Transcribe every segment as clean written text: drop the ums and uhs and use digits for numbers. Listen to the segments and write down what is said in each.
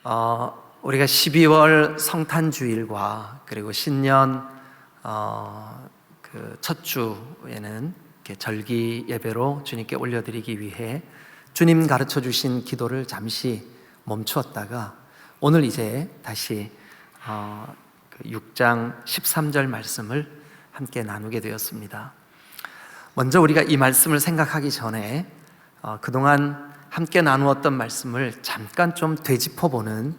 우리가 12월 성탄주일과 그리고 신년 그 첫 주에는 이렇게 절기 예배로 주님께 올려드리기 위해 주님 가르쳐 주신 기도를 잠시 멈추었다가 오늘 이제 다시 6장 13절 말씀을 함께 나누게 되었습니다. 먼저 우리가 이 말씀을 생각하기 전에 그동안 함께 나누었던 말씀을 잠깐 좀 되짚어보는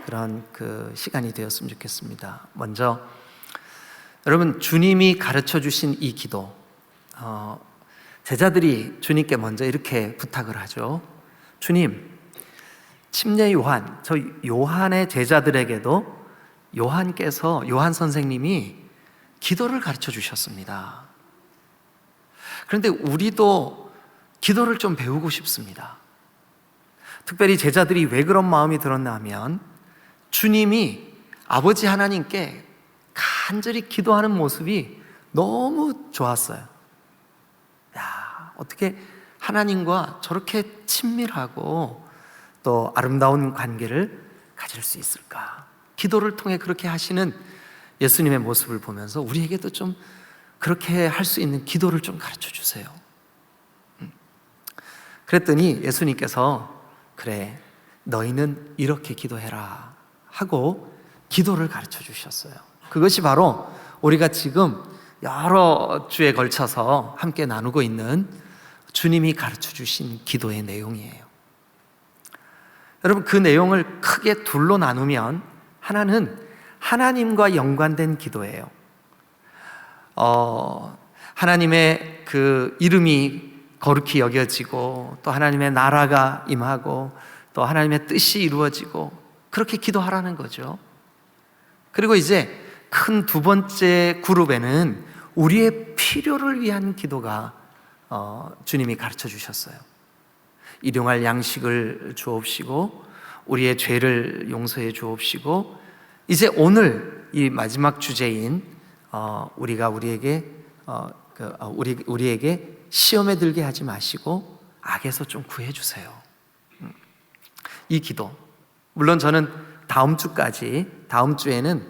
그런 그 시간이 되었으면 좋겠습니다. 먼저 여러분, 주님이 가르쳐 주신 이 기도, 제자들이 주님께 먼저 이렇게 부탁을 하죠. 주님, 침례 요한, 저 요한의 제자들에게도 요한 선생님이 기도를 가르쳐 주셨습니다. 그런데 우리도 기도를 좀 배우고 싶습니다. 특별히 제자들이 왜 그런 마음이 들었나 하면 주님이 아버지 하나님께 간절히 기도하는 모습이 너무 좋았어요. 야, 어떻게 하나님과 저렇게 친밀하고 또 아름다운 관계를 가질 수 있을까? 기도를 통해 그렇게 하시는 예수님의 모습을 보면서 우리에게도 좀 그렇게 할 수 있는 기도를 좀 가르쳐 주세요. 그랬더니 예수님께서 그래, 너희는 이렇게 기도해라 하고 기도를 가르쳐 주셨어요. 그것이 바로 우리가 지금 여러 주에 걸쳐서 함께 나누고 있는 주님이 가르쳐 주신 기도의 내용이에요. 여러분, 그 내용을 크게 둘로 나누면 하나는 하나님과 연관된 기도예요. 하나님의 그 이름이 거룩히 여겨지고 또 하나님의 나라가 임하고 또 하나님의 뜻이 이루어지고 그렇게 기도하라는 거죠. 그리고 이제 큰 두 번째 그룹에는 우리의 필요를 위한 기도가 주님이 가르쳐 주셨어요. 일용할 양식을 주옵시고 우리의 죄를 용서해 주옵시고 이제 오늘 이 마지막 주제인 우리에게 시험에 들게 하지 마시고 악에서 좀 구해 주세요. 이 기도, 물론 저는 다음 주에는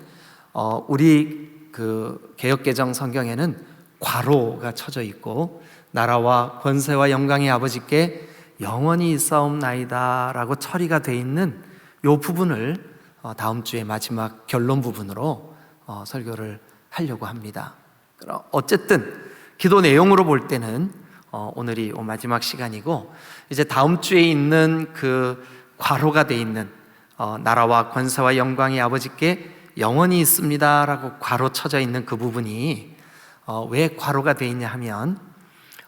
우리 그 개역개정 성경에는 괄호가 쳐져 있고 나라와 권세와 영광의 아버지께 영원히 있사옵나이다 라고 처리가 돼 있는 이 부분을 다음 주에 마지막 결론 부분으로 설교를 하려고 합니다. 어쨌든 기도 내용으로 볼 때는 오늘이 마지막 시간이고 이제 다음 주에 있는 그 괄호가 돼 있는 나라와 권세와 영광의 아버지께 영원히 있습니다 라고 괄호 쳐져 있는 그 부분이 왜 괄호가 돼 있냐 하면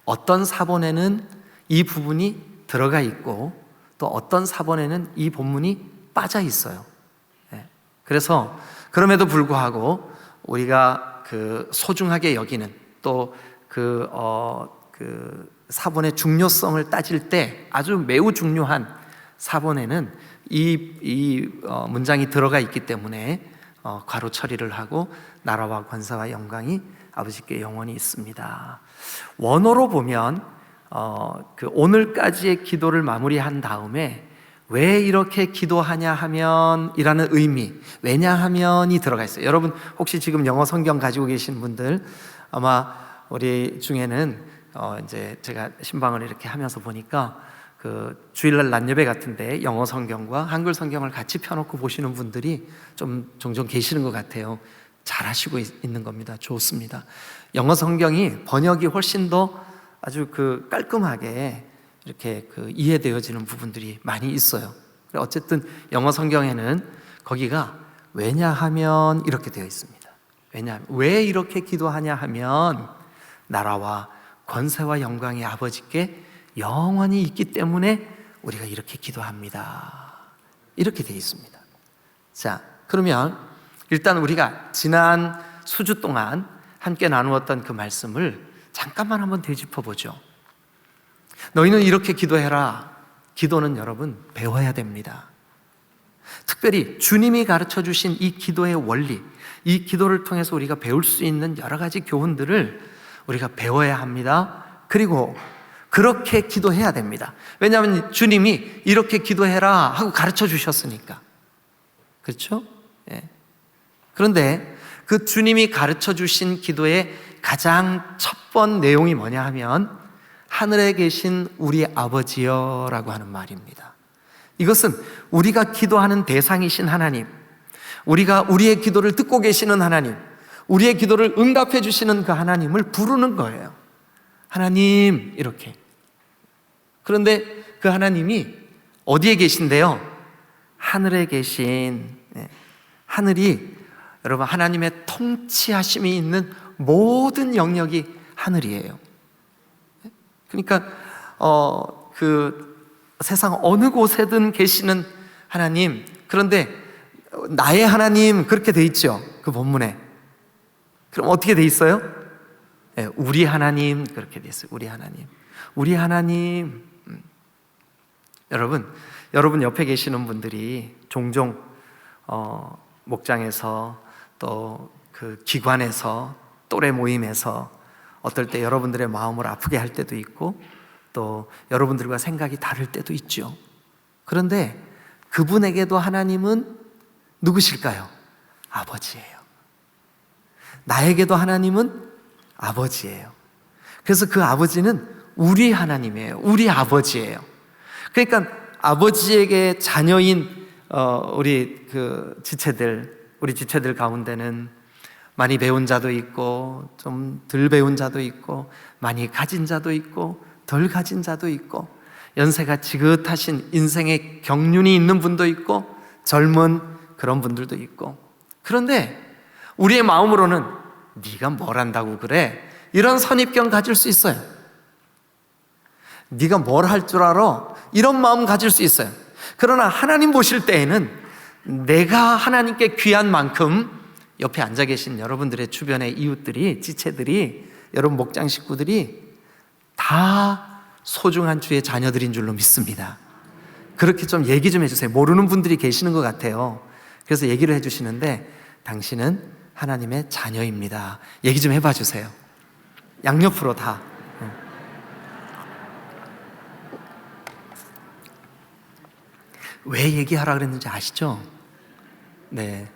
어떤 사본에는 이 부분이 들어가 있고 또 어떤 사본에는 이 본문이 빠져 있어요. 그래서 그럼에도 불구하고 우리가 그 소중하게 여기는 또 그 사본의 중요성을 따질 때 아주 매우 중요한 사본에는 이 문장이 들어가 있기 때문에 괄호 처리를 하고 나라와 권세와 영광이 아버지께 영원히 있습니다. 원어로 보면 그 오늘까지의 기도를 마무리한 다음에 왜 이렇게 기도하냐 하면 이라는 의미, 왜냐하면이 들어가 있어요. 여러분 혹시 지금 영어 성경 가지고 계신 분들 아마 우리 중에는 이제 제가 신방을 이렇게 하면서 보니까 그 주일날 낮예배 같은데 영어 성경과 한글 성경을 같이 펴놓고 보시는 분들이 좀 종종 계시는 것 같아요. 잘하시고 있는 겁니다. 좋습니다. 영어 성경이 번역이 훨씬 더 아주 그 깔끔하게 이렇게 그 이해되어지는 부분들이 많이 있어요. 어쨌든 영어 성경에는 거기가 왜냐하면 이렇게 되어 있습니다. 왜냐하면 왜 이렇게 기도하냐 하면 나라와 권세와 영광의 아버지께 영원히 있기 때문에 우리가 이렇게 기도합니다. 이렇게 되어 있습니다. 자, 그러면 일단 우리가 지난 수주 동안 함께 나누었던 그 말씀을 잠깐만 한번 되짚어 보죠. 너희는 이렇게 기도해라. 기도는 여러분 배워야 됩니다. 특별히 주님이 가르쳐 주신 이 기도의 원리, 이 기도를 통해서 우리가 배울 수 있는 여러 가지 교훈들을 우리가 배워야 합니다. 그리고 그렇게 기도해야 됩니다. 왜냐하면 주님이 이렇게 기도해라 하고 가르쳐 주셨으니까. 그렇죠? 예. 그런데 그 주님이 가르쳐 주신 기도의 가장 첫 번 내용이 뭐냐 하면 하늘에 계신 우리 아버지여 라고 하는 말입니다. 이것은 우리가 기도하는 대상이신 하나님, 우리가 우리의 기도를 듣고 계시는 하나님, 우리의 기도를 응답해 주시는 그 하나님을 부르는 거예요. 하나님, 이렇게. 그런데 그 하나님이 어디에 계신데요? 하늘에 계신, 하늘이 여러분 하나님의 통치하심이 있는 모든 영역이 하늘이에요. 그러니까 그 세상 어느 곳에든 계시는 하나님, 그런데 나의 하나님 그렇게 돼 있죠, 그 본문에. 그럼 어떻게 돼 있어요? 네, 우리 하나님 그렇게 돼 있어요. 우리 하나님, 우리 하나님. 여러분 옆에 계시는 분들이 종종 목장에서 또 그 기관에서 또래 모임에서 어떨 때 여러분들의 마음을 아프게 할 때도 있고 또 여러분들과 생각이 다를 때도 있죠. 그런데 그분에게도 하나님은 누구실까요? 아버지예요. 나에게도 하나님은 아버지예요. 그래서 그 아버지는 우리 하나님이에요. 우리 아버지예요. 그러니까 아버지에게 자녀인 우리 그 우리 지체들 가운데는 많이 배운 자도 있고 좀 덜 배운 자도 있고 많이 가진 자도 있고 덜 가진 자도 있고 연세가 지긋하신 인생의 경륜이 있는 분도 있고 젊은 그런 분들도 있고. 그런데 우리의 마음으로는 네가 뭘 한다고 그래? 이런 선입견 가질 수 있어요. 네가 뭘 할 줄 알아? 이런 마음 가질 수 있어요. 그러나 하나님 보실 때에는 내가 하나님께 귀한 만큼 옆에 앉아 계신 여러분들의 주변의 이웃들이, 지체들이, 여러분 목장 식구들이 다 소중한 주의 자녀들인 줄로 믿습니다. 그렇게 좀 얘기 좀 해주세요. 모르는 분들이 계시는 것 같아요. 그래서 얘기를 해주시는데 당신은 하나님의 자녀입니다. 얘기 좀 해봐 주세요. 양옆으로 다. 왜 얘기하라 그랬는지 아시죠? 네.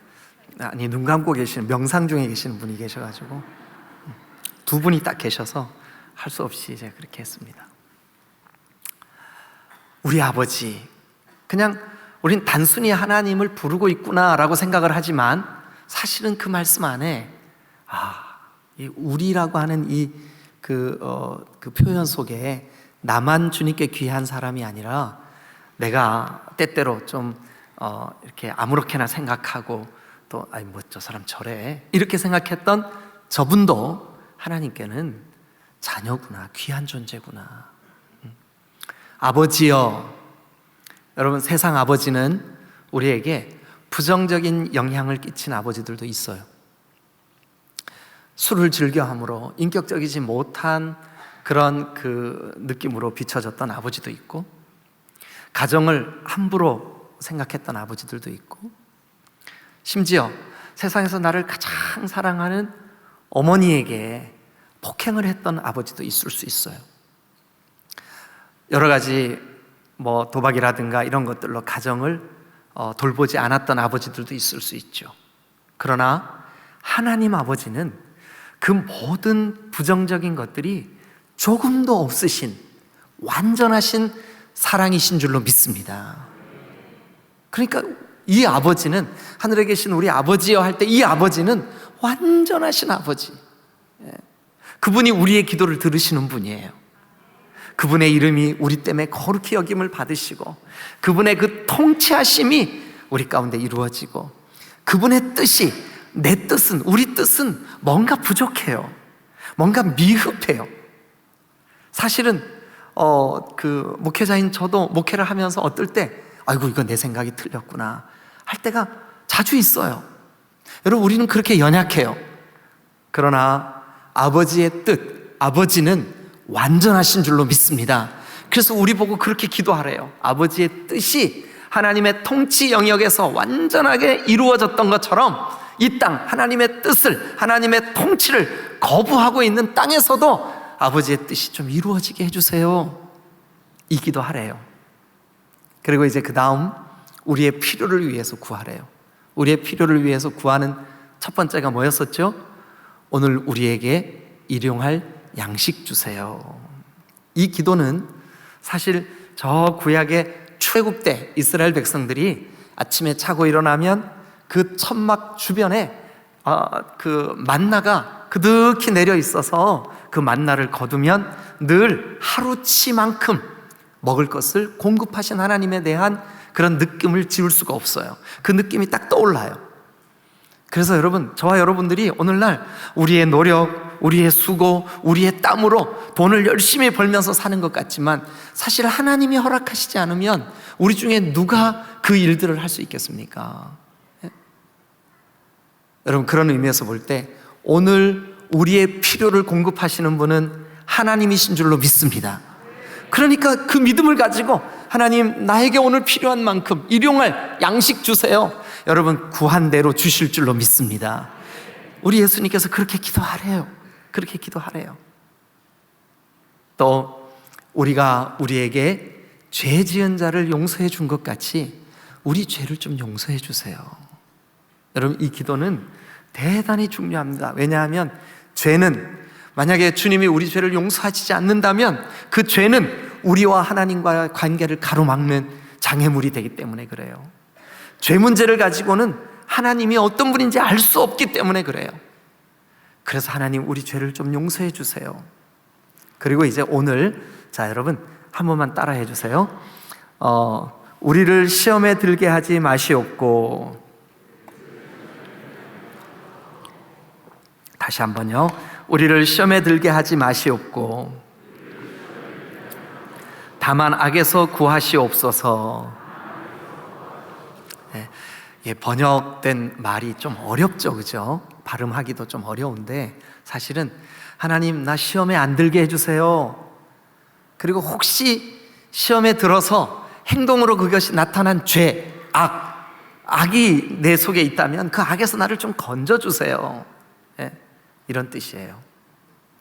아니, 눈 감고 계시는, 명상 중에 계시는 분이 계셔가지고 두 분이 딱 계셔서 할 수 없이 제가 그렇게 했습니다. 우리 아버지, 그냥 우린 단순히 하나님을 부르고 있구나라고 생각을 하지만 사실은 그 말씀 안에 이 우리라고 하는 그 표현 속에 나만 주님께 귀한 사람이 아니라 내가 때때로 좀 이렇게 아무렇게나 생각하고 또 뭐 저 사람 저래 이렇게 생각했던 저분도 하나님께는 자녀구나, 귀한 존재구나. 아버지여, 여러분 세상 아버지는 우리에게 부정적인 영향을 끼친 아버지들도 있어요. 술을 즐겨함으로 인격적이지 못한 그런 그 느낌으로 비춰졌던 아버지도 있고, 가정을 함부로 생각했던 아버지들도 있고, 심지어 세상에서 나를 가장 사랑하는 어머니에게 폭행을 했던 아버지도 있을 수 있어요. 여러 가지 뭐 도박이라든가 이런 것들로 가정을 돌보지 않았던 아버지들도 있을 수 있죠. 그러나 하나님 아버지는 그 모든 부정적인 것들이 조금도 없으신 완전하신 사랑이신 줄로 믿습니다. 그러니까 이 아버지는, 하늘에 계신 우리 아버지여 할 때 이 아버지는 완전하신 아버지, 그분이 우리의 기도를 들으시는 분이에요. 그분의 이름이 우리 때문에 거룩히 여김을 받으시고 그분의 그 통치하심이 우리 가운데 이루어지고, 그분의 뜻이, 내 뜻은, 우리 뜻은 뭔가 부족해요. 뭔가 미흡해요. 사실은 그 목회자인 저도 목회를 하면서 어떨 때 아이고 이건 내 생각이 틀렸구나 할 때가 자주 있어요. 여러분 우리는 그렇게 연약해요. 그러나 아버지의 뜻, 아버지는 완전하신 줄로 믿습니다. 그래서 우리 보고 그렇게 기도하래요. 아버지의 뜻이 하나님의 통치 영역에서 완전하게 이루어졌던 것처럼 이 땅, 하나님의 뜻을, 하나님의 통치를 거부하고 있는 땅에서도 아버지의 뜻이 좀 이루어지게 해주세요. 이 기도하래요. 그리고 이제 그 다음 우리의 필요를 위해서 구하래요. 우리의 필요를 위해서 구하는 첫 번째가 뭐였었죠? 오늘 우리에게 일용할 양식 주세요. 이 기도는 사실 저 구약의 출애굽 때 이스라엘 백성들이 아침에 자고 일어나면 그 천막 주변에 그 만나가 그득히 내려 있어서 그 만나를 거두면 늘 하루치만큼 먹을 것을 공급하신 하나님에 대한 그런 느낌을 지울 수가 없어요. 그 느낌이 딱 떠올라요. 그래서 여러분, 저와 여러분들이 오늘날 우리의 노력, 우리의 수고, 우리의 땀으로 돈을 열심히 벌면서 사는 것 같지만 사실 하나님이 허락하시지 않으면 우리 중에 누가 그 일들을 할 수 있겠습니까? 여러분, 그런 의미에서 볼 때 오늘 우리의 필요를 공급하시는 분은 하나님이신 줄로 믿습니다. 그러니까 그 믿음을 가지고 하나님, 나에게 오늘 필요한 만큼 일용할 양식 주세요. 여러분, 구한 대로 주실 줄로 믿습니다. 우리 예수님께서 그렇게 기도하래요. 그렇게 기도하래요. 또 우리가 우리에게 죄 지은 자를 용서해 준 것 같이 우리 죄를 좀 용서해 주세요. 여러분, 이 기도는 대단히 중요합니다. 왜냐하면 죄는, 만약에 주님이 우리 죄를 용서하시지 않는다면 그 죄는 우리와 하나님과의 관계를 가로막는 장애물이 되기 때문에 그래요. 죄 문제를 가지고는 하나님이 어떤 분인지 알 수 없기 때문에 그래요. 그래서 하나님, 우리 죄를 좀 용서해 주세요. 그리고 이제 오늘, 자, 여러분 한 번만 따라해 주세요. 우리를 시험에 들게 하지 마시옵고, 다시 한번요. 우리를 시험에 들게 하지 마시옵고 다만 악에서 구하시옵소서. 예, 번역된 말이 좀 어렵죠, 그죠? 발음하기도 좀 어려운데 사실은 하나님, 나 시험에 안 들게 해주세요. 그리고 혹시 시험에 들어서 행동으로 그것이 나타난 죄, 악이 내 속에 있다면 그 악에서 나를 좀 건져주세요. 예, 이런 뜻이에요.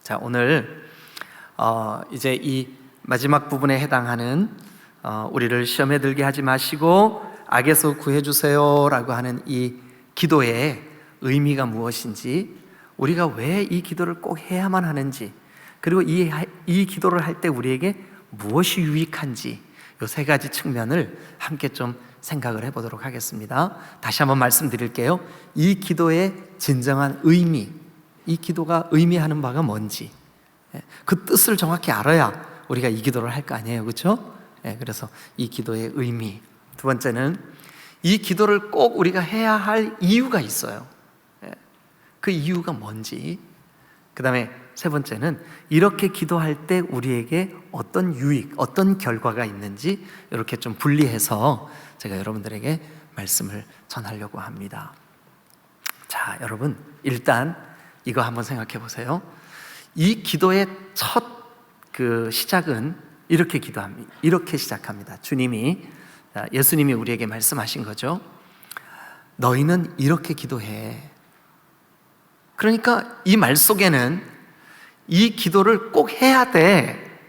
자, 오늘 이제 이 마지막 부분에 해당하는 우리를 시험에 들게 하지 마시고 악에서 구해주세요 라고 하는 이 기도의 의미가 무엇인지, 우리가 왜 이 기도를 꼭 해야만 하는지, 그리고 이 기도를 할 때 우리에게 무엇이 유익한지, 이 세 가지 측면을 함께 좀 생각을 해보도록 하겠습니다. 다시 한번 말씀드릴게요. 이 기도의 진정한 의미, 이 기도가 의미하는 바가 뭔지, 그 뜻을 정확히 알아야 우리가 이 기도를 할 거 아니에요, 그렇죠? 그래서 이 기도의 의미. 두 번째는 이 기도를 꼭 우리가 해야 할 이유가 있어요. 그 이유가 뭔지. 그 다음에 세 번째는 이렇게 기도할 때 우리에게 어떤 유익, 어떤 결과가 있는지 이렇게 좀 분리해서 제가 여러분들에게 말씀을 전하려고 합니다. 자, 여러분, 일단 이거 한번 생각해 보세요. 이 기도의 첫 시작은 이렇게 시작합니다. 예수님이 우리에게 말씀하신 거죠. 너희는 이렇게 기도해. 그러니까 이 말 속에는 이 기도를 꼭 해야 돼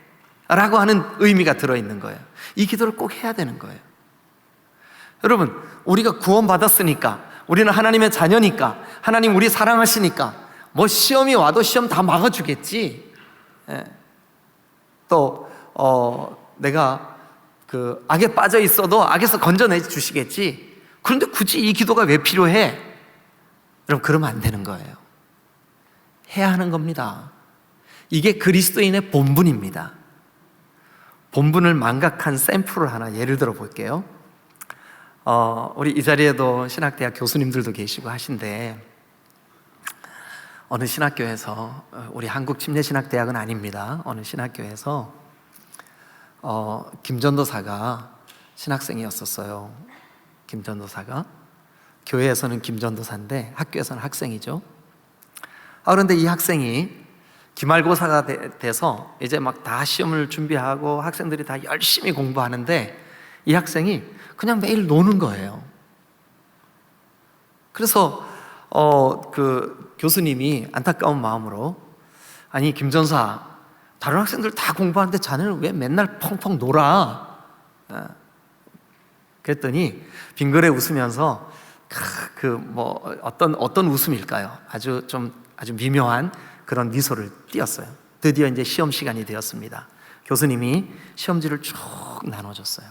라고 하는 의미가 들어있는 거예요. 이 기도를 꼭 해야 되는 거예요. 여러분, 우리가 구원받았으니까, 우리는 하나님의 자녀니까, 하나님 우리 사랑하시니까 뭐 시험이 와도 시험 다 막아주겠지. 또 내가 그 악에 빠져 있어도 악에서 건져내 주시겠지. 그런데 굳이 이 기도가 왜 필요해? 여러분, 그러면 안 되는 거예요. 해야 하는 겁니다. 이게 그리스도인의 본분입니다. 본분을 망각한 샘플을 하나 예를 들어 볼게요. 우리 이 자리에도 신학대학 교수님들도 계시고 하신데, 어느 신학교에서, 우리 한국침례신학대학은 아닙니다. 어느 신학교에서 김전도사가 신학생이었었어요. 김전도사가 교회에서는 김전도사인데 학교에서는 학생이죠. 그런데 이 학생이 기말고사가 돼서 이제 막 다 시험을 준비하고 학생들이 다 열심히 공부하는데 이 학생이 그냥 매일 노는 거예요. 그래서 그 교수님이 안타까운 마음으로, 아니 김전사, 다른 학생들 다 공부하는데 자네는 왜 맨날 펑펑 놀아? 그랬더니 빙그레 웃으면서 어떤 웃음일까요? 아주 미묘한 그런 미소를 띄었어요. 드디어 이제 시험 시간이 되었습니다. 교수님이 시험지를 쭉 나눠줬어요.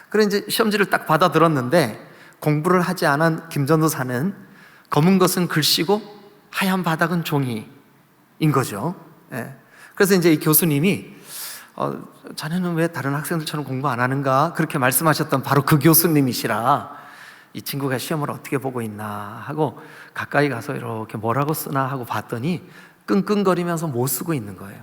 그래 이제 시험지를 딱 받아들었는데 공부를 하지 않은 김전도사는 검은 것은 글씨고 하얀 바닥은 종이인 거죠. 예. 그래서 이제 이 교수님이 자네는 왜 다른 학생들처럼 공부 안 하는가? 그렇게 말씀하셨던 바로 그 교수님이시라 이 친구가 시험을 어떻게 보고 있나 하고 가까이 가서 이렇게 뭐라고 쓰나 하고 봤더니 끙끙거리면서 못 쓰고 있는 거예요.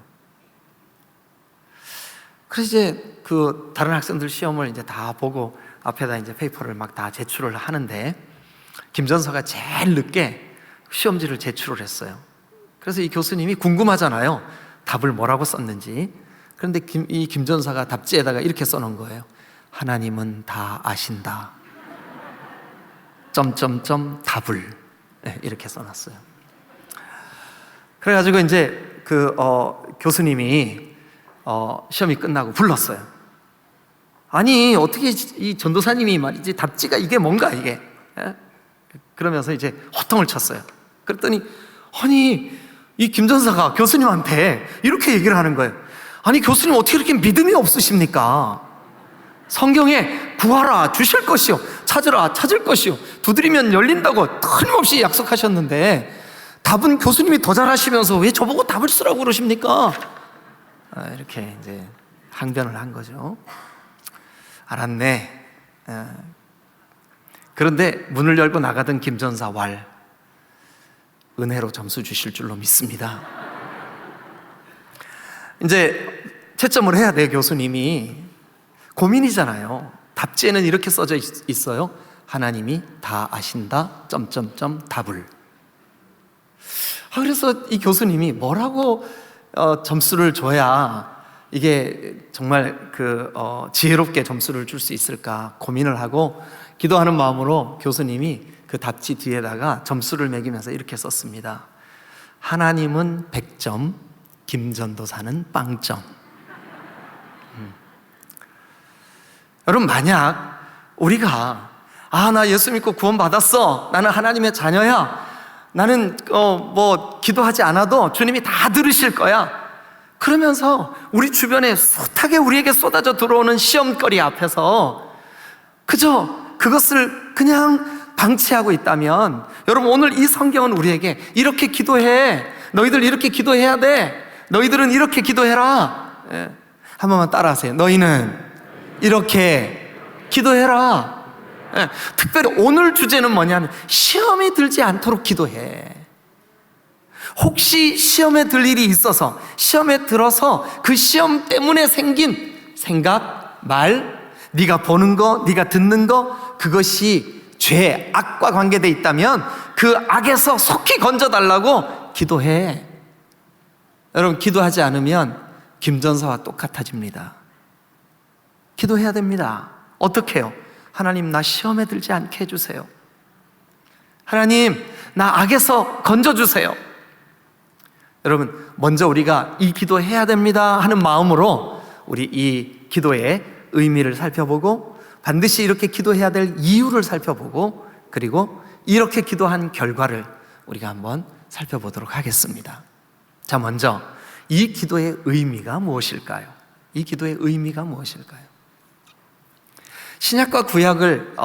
그래서 이제 그 다른 학생들 시험을 이제 다 보고 앞에다 이제 페이퍼를 막 다 제출을 하는데 김전서가 제일 늦게 시험지를 제출을 했어요. 그래서 이 교수님이 궁금하잖아요. 답을 뭐라고 썼는지. 그런데 이 김전서가 답지에다가 이렇게 써놓은 거예요. 하나님은 다 아신다. 점점점 답을. 네, 이렇게 써놨어요. 그래가지고 이제 교수님이 시험이 끝나고 불렀어요. 아니 어떻게 이 전도사님이 말이지 답지가 이게 뭔가 이게. 예? 그러면서 이제 호통을 쳤어요. 그랬더니 아니 이 김전사가 교수님한테 이렇게 얘기를 하는 거예요. 아니 교수님 어떻게 이렇게 믿음이 없으십니까? 성경에 구하라 주실 것이요 찾으라 찾을 것이요 두드리면 열린다고 틀림없이 약속하셨는데 답은 교수님이 더 잘하시면서 왜 저보고 답을 쓰라고 그러십니까? 이렇게 이제 항변을 한 거죠. 알았네. 그런데 문을 열고 나가던 김전사 왈 은혜로 점수 주실 줄로 믿습니다. 이제 채점을 해야 돼. 교수님이 고민이잖아요. 답지에는 이렇게 써져 있어요. 하나님이 다 아신다 점점점 답을. 그래서 이 교수님이 뭐라고 점수를 줘야 이게 정말 지혜롭게 점수를 줄 수 있을까 고민을 하고 기도하는 마음으로 교수님이 그 답지 뒤에다가 점수를 매기면서 이렇게 썼습니다. 하나님은 100점, 김전도사는 0점. 여러분 만약 우리가 나 예수 믿고 구원 받았어. 나는 하나님의 자녀야. 나는 기도하지 않아도 주님이 다 들으실 거야. 그러면서 우리 주변에 숱하게 우리에게 쏟아져 들어오는 시험거리 앞에서 그저 그것을 그냥 방치하고 있다면 여러분 오늘 이 성경은 우리에게 이렇게 기도해. 너희들 이렇게 기도해야 돼. 너희들은 이렇게 기도해라. 한 번만 따라하세요. 너희는 이렇게 기도해라. 특별히 오늘 주제는 뭐냐면 시험이 들지 않도록 기도해. 혹시 시험에 들 일이 있어서 시험에 들어서 그 시험 때문에 생긴 생각, 말, 네가 보는 거, 네가 듣는 거 그것이 죄, 악과 관계되어 있다면 그 악에서 속히 건져달라고 기도해. 여러분 기도하지 않으면 김전사와 똑같아집니다. 기도해야 됩니다. 어떻게 해요? 하나님 나 시험에 들지 않게 해주세요. 하나님 나 악에서 건져주세요. 여러분 먼저 우리가 이 기도해야 됩니다 하는 마음으로 우리 이 기도의 의미를 살펴보고 반드시 이렇게 기도해야 될 이유를 살펴보고 그리고 이렇게 기도한 결과를 우리가 한번 살펴보도록 하겠습니다. 자, 먼저 이 기도의 의미가 무엇일까요? 이 기도의 의미가 무엇일까요? 신약과 구약을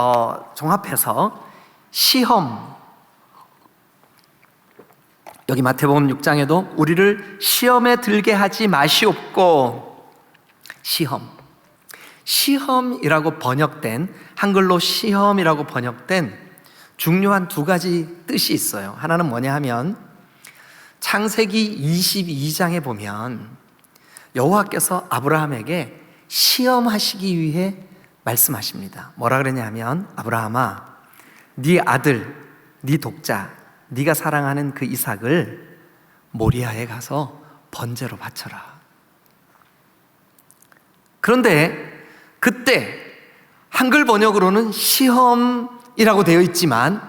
종합해서 시험, 여기 마태복음 6장에도 우리를 시험에 들게 하지 마시옵고 시험이라고 번역된 한글로 시험이라고 번역된 중요한 두 가지 뜻이 있어요. 하나는 뭐냐 하면 창세기 22장에 보면 여호와께서 아브라함에게 시험하시기 위해 말씀하십니다. 뭐라 그러냐 하면 아브라함아 네 아들 네 독자 네가 사랑하는 그 이삭을 모리아에 가서 번제로 바쳐라. 그런데 그때 한글 번역으로는 시험이라고 되어 있지만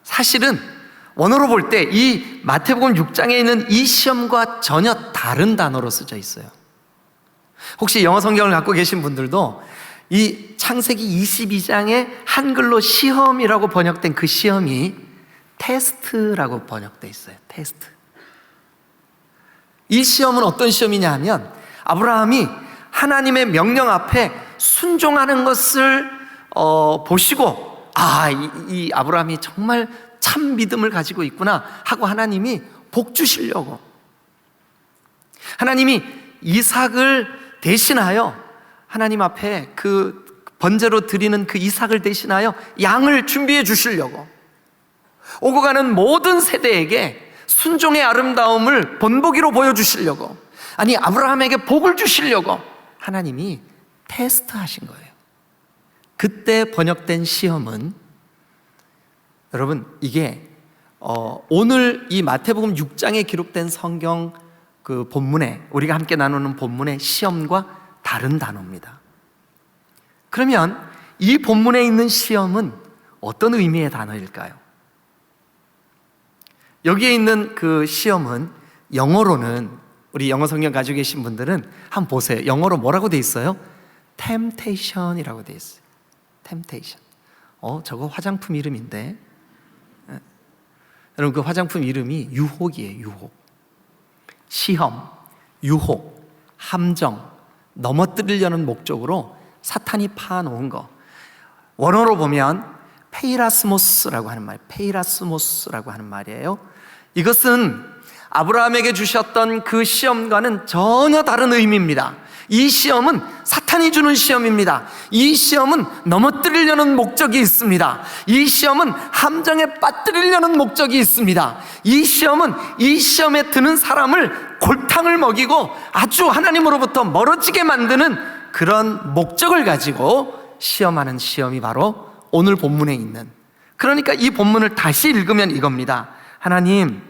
사실은 원어로 볼 때 이 마태복음 6장에 있는 이 시험과 전혀 다른 단어로 쓰여 있어요. 혹시 영어 성경을 갖고 계신 분들도 이 창세기 22장에 한글로 시험이라고 번역된 그 시험이 테스트라고 번역되어 있어요. 테스트. 이 시험은 어떤 시험이냐 하면 아브라함이 하나님의 명령 앞에 순종하는 것을 보시고 이 아브라함이 정말 참 믿음을 가지고 있구나 하고 하나님이 복 주시려고, 하나님이 이삭을 대신하여 하나님 앞에 그 번제로 드리는 그 이삭을 대신하여 양을 준비해 주시려고, 오고 가는 모든 세대에게 순종의 아름다움을 본보기로 보여주시려고, 아니 아브라함에게 복을 주시려고 하나님이 테스트하신 거예요. 그때 번역된 시험은, 여러분 이게 오늘 이 마태복음 6장에 기록된 성경 그 본문에, 우리가 함께 나누는 본문의 시험과 다른 단어입니다. 그러면 이 본문에 있는 시험은 어떤 의미의 단어일까요? 여기에 있는 그 시험은 영어로는, 우리 영어 성경 가지고 계신 분들은 한번 보세요. 영어로 뭐라고 돼 있어요? temptation이라고 돼 있어요. temptation. 저거 화장품 이름인데, 여러분 그 화장품 이름이 유혹이에요. 유혹. 시험, 유혹, 함정, 넘어뜨리려는 목적으로 사탄이 파놓은 거. 원어로 보면 페이라스모스라고 하는 말, 페이라스모스라고 하는 말이에요. 이것은 아브라함에게 주셨던 그 시험과는 전혀 다른 의미입니다. 이 시험은 사탄이 주는 시험입니다. 이 시험은 넘어뜨리려는 목적이 있습니다. 이 시험은 함정에 빠뜨리려는 목적이 있습니다. 이 시험은 이 시험에 드는 사람을 골탕을 먹이고 아주 하나님으로부터 멀어지게 만드는 그런 목적을 가지고 시험하는 시험이 바로 오늘 본문에 있는, 그러니까 이 본문을 다시 읽으면 이겁니다. 하나님,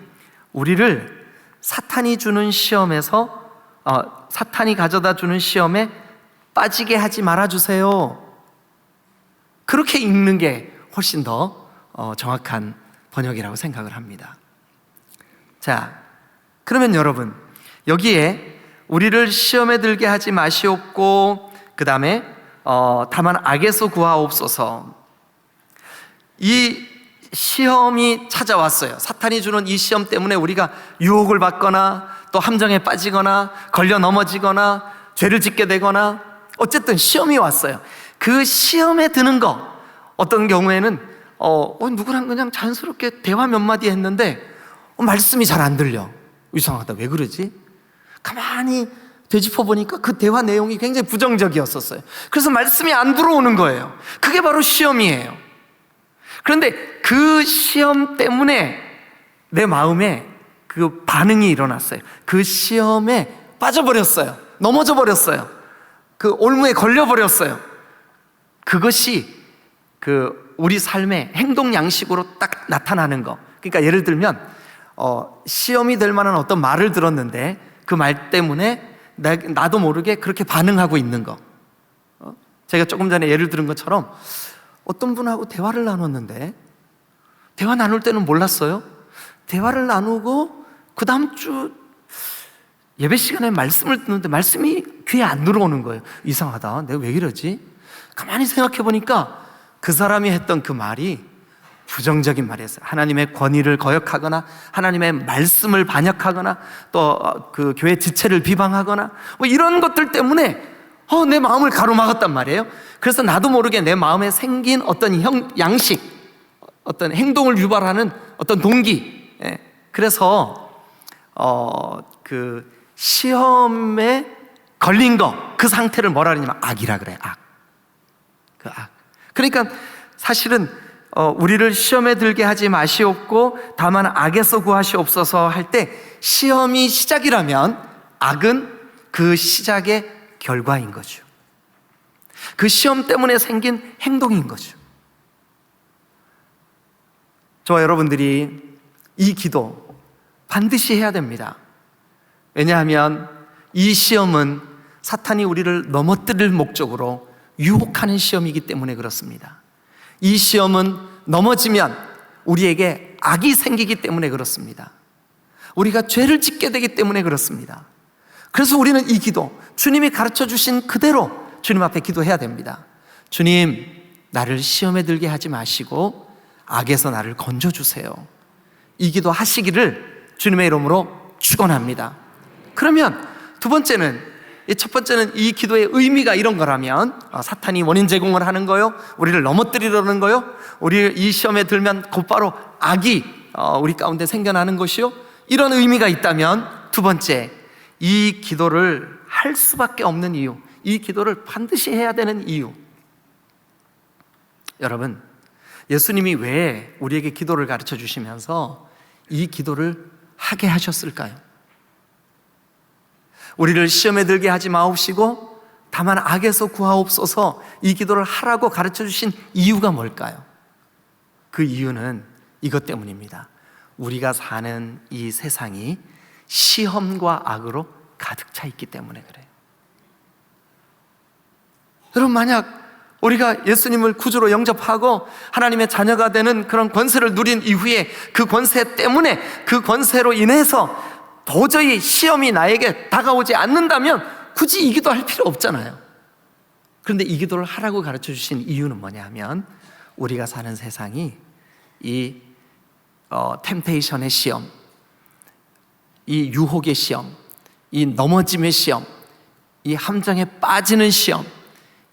우리를 사탄이 주는 시험에서 사탄이 가져다 주는 시험에 빠지게 하지 말아주세요. 그렇게 읽는 게 훨씬 더 정확한 번역이라고 생각을 합니다. 자, 그러면 여러분, 여기에 우리를 시험에 들게 하지 마시옵고, 그 다음에 다만 악에서 구하옵소서. 이 시험이 찾아왔어요. 사탄이 주는 이 시험 때문에 우리가 유혹을 받거나 또 함정에 빠지거나 걸려 넘어지거나 죄를 짓게 되거나, 어쨌든 시험이 왔어요. 그 시험에 드는 거, 어떤 경우에는 누구랑 그냥 자연스럽게 대화 몇 마디 했는데 말씀이 잘 안 들려. 이상하다, 왜 그러지? 가만히 되짚어 보니까 그 대화 내용이 굉장히 부정적이었었어요. 그래서 말씀이 안 들어오는 거예요. 그게 바로 시험이에요. 그런데 그 시험 때문에 내 마음에 그 반응이 일어났어요. 그 시험에 빠져버렸어요. 넘어져 버렸어요. 그 올무에 걸려버렸어요. 그것이 그 우리 삶의 행동 양식으로 딱 나타나는 거. 그러니까 예를 들면 시험이 될 만한 어떤 말을 들었는데 그 말 때문에 나도 모르게 그렇게 반응하고 있는 거. 제가 조금 전에 예를 들은 것처럼 어떤 분하고 대화를 나눴는데, 대화 나눌 때는 몰랐어요. 대화를 나누고 그 다음 주 예배 시간에 말씀을 듣는데 말씀이 귀에 안 들어오는 거예요. 이상하다, 내가 왜 이러지? 가만히 생각해 보니까 그 사람이 했던 그 말이 부정적인 말이었어요. 하나님의 권위를 거역하거나 하나님의 말씀을 반역하거나 또 그 교회 지체를 비방하거나 뭐 이런 것들 때문에 내 마음을 가로막았단 말이에요. 그래서 나도 모르게 내 마음에 생긴 어떤 양식, 어떤 행동을 유발하는 어떤 동기, 그래서 그 시험에 걸린 거, 그 상태를 뭐라 그러냐면 악이라 그래요. 악. 그 악. 그러니까 사실은 우리를 시험에 들게 하지 마시옵고 다만 악에서 구하시옵소서 할 때, 시험이 시작이라면 악은 그 시작의 결과인 거죠. 그 시험 때문에 생긴 행동인 거죠. 저와 여러분들이 이 기도 반드시 해야 됩니다. 왜냐하면 이 시험은 사탄이 우리를 넘어뜨릴 목적으로 유혹하는 시험이기 때문에 그렇습니다. 이 시험은 넘어지면 우리에게 악이 생기기 때문에 그렇습니다. 우리가 죄를 짓게 되기 때문에 그렇습니다. 그래서 우리는 이 기도, 주님이 가르쳐 주신 그대로 주님 앞에 기도해야 됩니다. 주님, 나를 시험에 들게 하지 마시고 악에서 나를 건져주세요. 이 기도 하시기를 주님의 이름으로 축원합니다. 그러면 두 번째는, 첫 번째는 이 기도의 의미가 이런 거라면 사탄이 원인 제공을 하는 거요, 우리를 넘어뜨리려는 거요, 우리 이 시험에 들면 곧바로 악이 우리 가운데 생겨나는 것이요, 이런 의미가 있다면, 두 번째, 이 기도를 할 수밖에 없는 이유, 이 기도를 반드시 해야 되는 이유. 여러분, 예수님이 왜 우리에게 기도를 가르쳐 주시면서 이 기도를 하게 하셨을까요? 우리를 시험에 들게 하지 마옵시고 다만 악에서 구하옵소서, 이 기도를 하라고 가르쳐 주신 이유가 뭘까요? 그 이유는 이것 때문입니다. 우리가 사는 이 세상이 시험과 악으로 가득 차 있기 때문에 그래요. 여러분, 만약 우리가 예수님을 구주로 영접하고 하나님의 자녀가 되는 그런 권세를 누린 이후에 그 권세 때문에, 그 권세로 인해서 도저히 시험이 나에게 다가오지 않는다면 굳이 이 기도 할 필요 없잖아요. 그런데 이 기도를 하라고 가르쳐 주신 이유는 뭐냐 하면, 우리가 사는 세상이 이 템테이션의 시험, 이 유혹의 시험, 이 넘어짐의 시험, 이 함정에 빠지는 시험,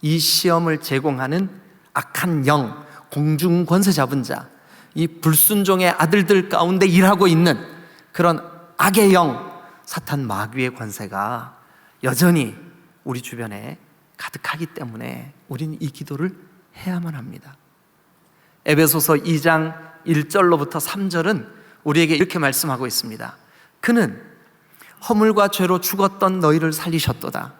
이 시험을 제공하는 악한 영, 공중 권세 잡은 자, 이 불순종의 아들들 가운데 일하고 있는 그런 악의 영, 사탄 마귀의 권세가 여전히 우리 주변에 가득하기 때문에 우리는 이 기도를 해야만 합니다. 에베소서 2장 1절로부터 3절은 우리에게 이렇게 말씀하고 있습니다. 그는 허물과 죄로 죽었던 너희를 살리셨도다.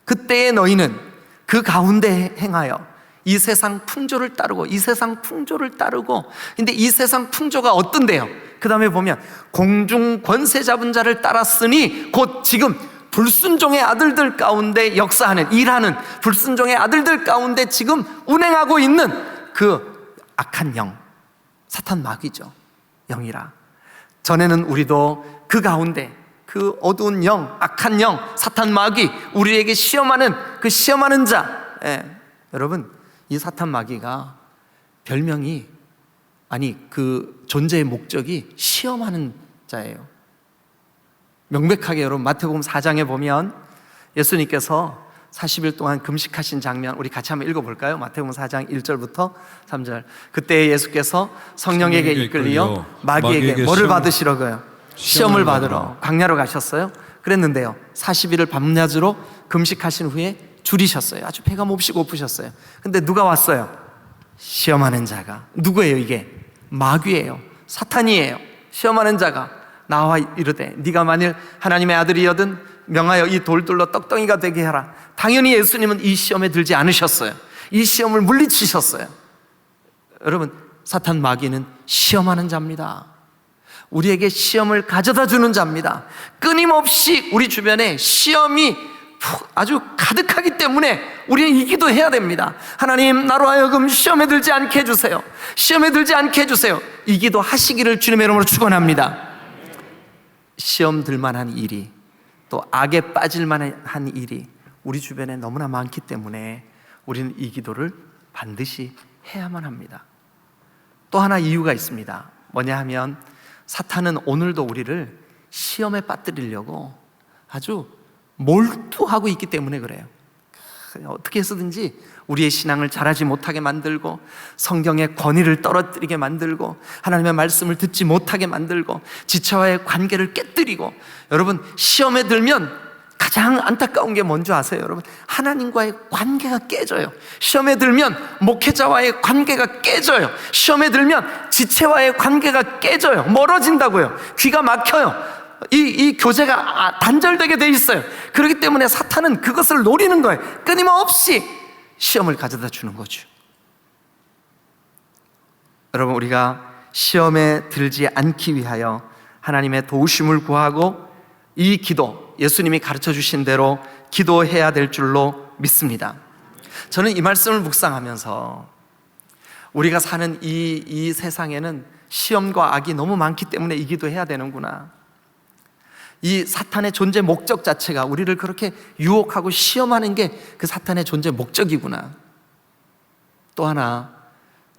그때의 너희는 그 가운데 행하여 이 세상 풍조를 따르고, 이 세상 풍조를 따르고, 근데 이 세상 풍조가 어떤데요? 그 다음에 보면 공중 권세 잡은 자를 따랐으니 곧 지금 불순종의 아들들 가운데 역사하는, 일하는 불순종의 아들들 가운데 지금 운행하고 있는 그 악한 영, 사탄 마귀죠. 영이라. 전에는 우리도 그 가운데 그 어두운 영, 악한 영, 사탄 마귀, 우리에게 시험하는 그 시험하는 자, 여러분, 이 사탄 마귀가 별명이, 아니 그 존재의 목적이 시험하는 자예요. 명백하게 여러분 마태복음 4장에 보면 예수님께서 40일 동안 금식하신 장면, 우리 같이 한번 읽어볼까요? 마태복음 4장 1절부터 3절. 그때 예수께서 성령에게 이끌려 마귀에게 뭐를 받으시려고요? 시험을 받으러 광야로 가셨어요. 그랬는데요, 40일을 밤낮으로 금식하신 후에 줄이셨어요. 아주 배가 몹시 고프셨어요. 근데 누가 왔어요? 시험하는 자가. 누구예요 이게? 마귀예요. 사탄이에요. 시험하는 자가 나와 이르되 네가 만일 하나님의 아들이여든 명하여 이 돌들로 떡덩이가 되게 하라. 당연히 예수님은 이 시험에 들지 않으셨어요. 이 시험을 물리치셨어요. 여러분, 사탄 마귀는 시험하는 자입니다. 우리에게 시험을 가져다 주는 자입니다. 끊임없이 우리 주변에 시험이 아주 가득하기 때문에 우리는 이 기도해야 됩니다. 하나님, 나로 하여금 시험에 들지 않게 해주세요. 시험에 들지 않게 해주세요. 이 기도 하시기를 주님의 이름으로 축원합니다. 시험 들만한 일이, 또 악에 빠질만한 일이 우리 주변에 너무나 많기 때문에 우리는 이 기도를 반드시 해야만 합니다. 또 하나 이유가 있습니다. 뭐냐 하면, 사탄은 오늘도 우리를 시험에 빠뜨리려고 아주 몰두하고 있기 때문에 그래요. 어떻게 해서든지 우리의 신앙을 자라지 못하게 만들고, 성경의 권위를 떨어뜨리게 만들고, 하나님의 말씀을 듣지 못하게 만들고, 지체와의 관계를 깨뜨리고. 여러분, 시험에 들면 가장 안타까운 게 뭔지 아세요? 여러분, 하나님과의 관계가 깨져요. 시험에 들면 목회자와의 관계가 깨져요. 시험에 들면 지체와의 관계가 깨져요. 멀어진다고요. 귀가 막혀요. 이 교제가 단절되게 돼 있어요. 그렇기 때문에 사탄은 그것을 노리는 거예요. 끊임없이 시험을 가져다 주는 거죠. 여러분, 우리가 시험에 들지 않기 위하여 하나님의 도우심을 구하고 이 기도, 예수님이 가르쳐 주신 대로 기도해야 될 줄로 믿습니다. 저는 이 말씀을 묵상하면서 우리가 사는 이 세상에는 시험과 악이 너무 많기 때문에 이 기도해야 되는구나. 이 사탄의 존재 목적 자체가 우리를 그렇게 유혹하고 시험하는 게 그 사탄의 존재 목적이구나. 또 하나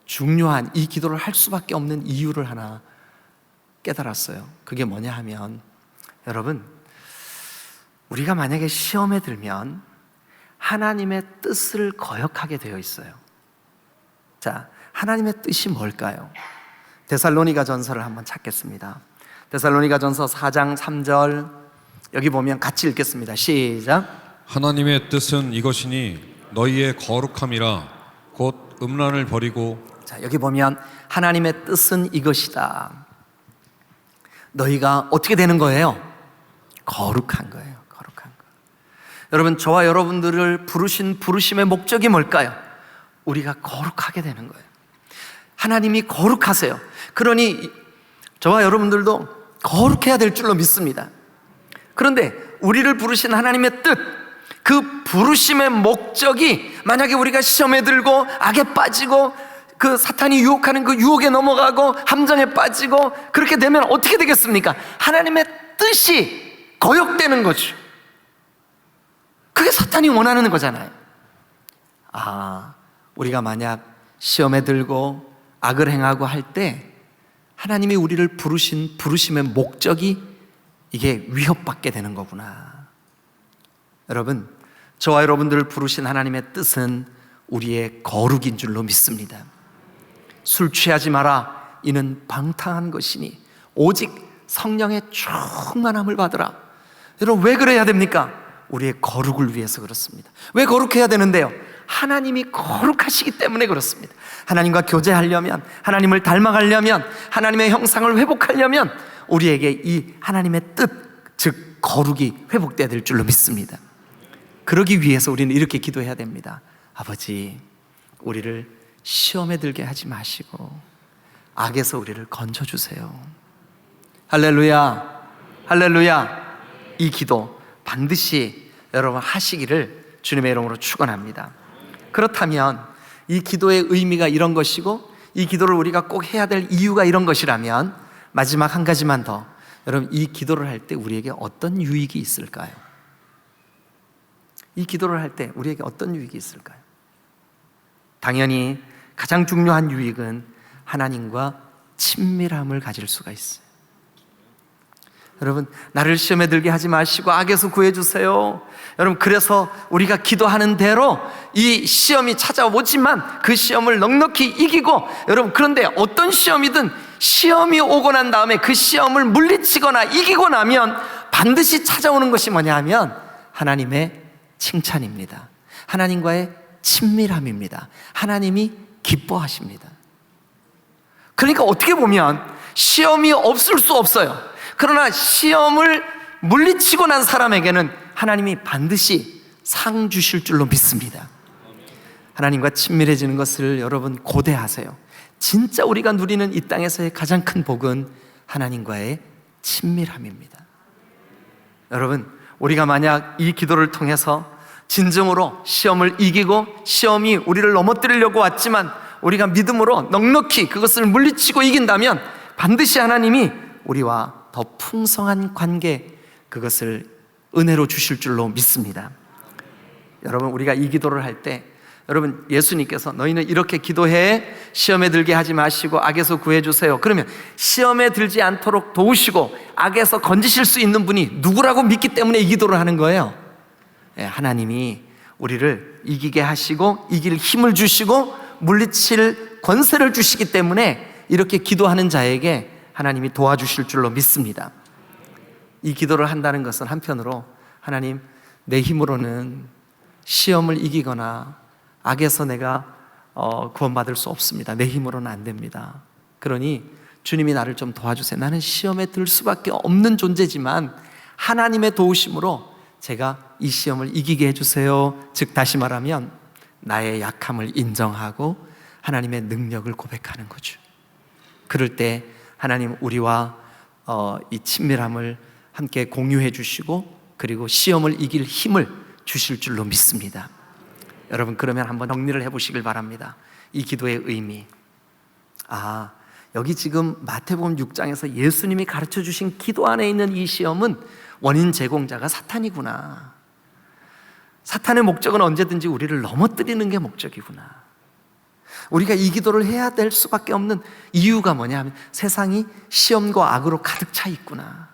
중요한 이 기도를 할 수밖에 없는 이유를 하나 깨달았어요. 그게 뭐냐 하면, 여러분, 우리가 만약에 시험에 들면 하나님의 뜻을 거역하게 되어 있어요. 자, 하나님의 뜻이 뭘까요? 데살로니가 전서를 한번 찾겠습니다. 데살로니가 전서 4장 3절, 여기 보면 같이 읽겠습니다. 시작. 하나님의 뜻은 이것이니 너희의 거룩함이라 곧 음란을 버리고. 자, 여기 보면 하나님의 뜻은 이것이다. 너희가 어떻게 되는 거예요? 거룩한 거예요. 거룩한 거. 여러분, 저와 여러분들을 부르신 부르심의 목적이 뭘까요? 우리가 거룩하게 되는 거예요. 하나님이 거룩하세요. 그러니 저와 여러분들도 거룩해야 될 줄로 믿습니다. 그런데 우리를 부르신 하나님의 뜻, 그 부르심의 목적이 만약에 우리가 시험에 들고 악에 빠지고 그 사탄이 유혹하는 그 유혹에 넘어가고 함정에 빠지고 그렇게 되면 어떻게 되겠습니까? 하나님의 뜻이 거역되는 거죠. 그게 사탄이 원하는 거잖아요. 우리가 만약 시험에 들고 악을 행하고 할 때 하나님이 우리를 부르신 부르심의 목적이 이게 위협받게 되는 거구나. 여러분, 저와 여러분들을 부르신 하나님의 뜻은 우리의 거룩인 줄로 믿습니다. 술 취하지 마라, 이는 방탕한 것이니 오직 성령의 충만함을 받으라. 여러분, 왜 그래야 됩니까? 우리의 거룩을 위해서 그렇습니다. 왜 거룩해야 되는데요? 하나님이 거룩하시기 때문에 그렇습니다. 하나님과 교제하려면, 하나님을 닮아가려면, 하나님의 형상을 회복하려면 우리에게 이 하나님의 뜻, 즉 거룩이 회복돼야 될 줄로 믿습니다. 그러기 위해서 우리는 이렇게 기도해야 됩니다. 아버지, 우리를 시험에 들게 하지 마시고 악에서 우리를 건져주세요. 할렐루야, 할렐루야. 이 기도 반드시 여러분 하시기를 주님의 이름으로 축원합니다. 그렇다면 이 기도의 의미가 이런 것이고 이 기도를 우리가 꼭 해야 될 이유가 이런 것이라면 마지막 한 가지만 더, 여러분, 이 기도를 할 때 우리에게 어떤 유익이 있을까요? 이 기도를 할 때 우리에게 어떤 유익이 있을까요? 당연히 가장 중요한 유익은 하나님과 친밀함을 가질 수가 있어요. 여러분, 나를 시험에 들게 하지 마시고 악에서 구해주세요. 여러분, 그래서 우리가 기도하는 대로 이 시험이 찾아오지만 그 시험을 넉넉히 이기고, 여러분, 그런데 어떤 시험이든 시험이 오고 난 다음에 그 시험을 물리치거나 이기고 나면 반드시 찾아오는 것이 뭐냐 하면 하나님의 칭찬입니다. 하나님과의 친밀함입니다. 하나님이 기뻐하십니다. 그러니까 어떻게 보면 시험이 없을 수 없어요. 그러나 시험을 물리치고 난 사람에게는 하나님이 반드시 상 주실 줄로 믿습니다. 하나님과 친밀해지는 것을 여러분 고대하세요. 진짜 우리가 누리는 이 땅에서의 가장 큰 복은 하나님과의 친밀함입니다. 여러분, 우리가 만약 이 기도를 통해서 진정으로 시험을 이기고 시험이 우리를 넘어뜨리려고 왔지만 우리가 믿음으로 넉넉히 그것을 물리치고 이긴다면 반드시 하나님이 우리와 더 풍성한 관계, 그것을 은혜로 주실 줄로 믿습니다. 여러분, 우리가 이 기도를 할 때, 여러분, 예수님께서 너희는 이렇게 기도해 시험에 들게 하지 마시고 악에서 구해주세요. 그러면 시험에 들지 않도록 도우시고 악에서 건지실 수 있는 분이 누구라고 믿기 때문에 이 기도를 하는 거예요. 하나님이 우리를 이기게 하시고 이길 힘을 주시고 물리칠 권세를 주시기 때문에 이렇게 기도하는 자에게 하나님이 도와주실 줄로 믿습니다. 이 기도를 한다는 것은 한편으로, 하나님, 내 힘으로는 시험을 이기거나 악에서 내가 구원받을 수 없습니다. 내 힘으로는 안 됩니다. 그러니 주님이 나를 좀 도와주세요. 나는 시험에 들 수밖에 없는 존재지만 하나님의 도우심으로 제가 이 시험을 이기게 해주세요. 즉 다시 말하면 나의 약함을 인정하고 하나님의 능력을 고백하는 거죠. 그럴 때 하나님 우리와 이 친밀함을 함께 공유해 주시고 그리고 시험을 이길 힘을 주실 줄로 믿습니다. 여러분, 그러면 한번 정리를 해보시길 바랍니다. 이 기도의 의미, 여기 지금 마태복음 6장에서 예수님이 가르쳐 주신 기도 안에 있는 이 시험은 원인 제공자가 사탄이구나. 사탄의 목적은 언제든지 우리를 넘어뜨리는 게 목적이구나. 우리가 이 기도를 해야 될 수밖에 없는 이유가 뭐냐 하면 세상이 시험과 악으로 가득 차 있구나.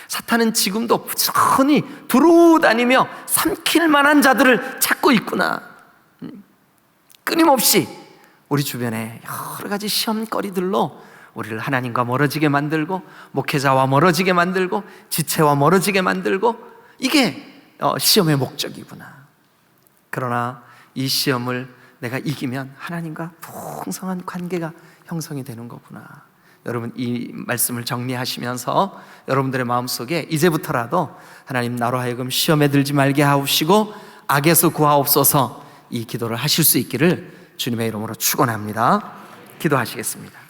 사탄은 지금도 부지런히 두루 다니며 삼킬 만한 자들을 찾고 있구나. 끊임없이 우리 주변에 여러 가지 시험거리들로 우리를 하나님과 멀어지게 만들고 목회자와 멀어지게 만들고 지체와 멀어지게 만들고, 이게 시험의 목적이구나. 그러나 이 시험을 내가 이기면 하나님과 풍성한 관계가 형성이 되는 거구나. 여러분, 이 말씀을 정리하시면서 여러분들의 마음속에 이제부터라도 하나님, 나로 하여금 시험에 들지 말게 하옵시고 악에서 구하옵소서, 이 기도를 하실 수 있기를 주님의 이름으로 축원합니다. 기도하시겠습니다.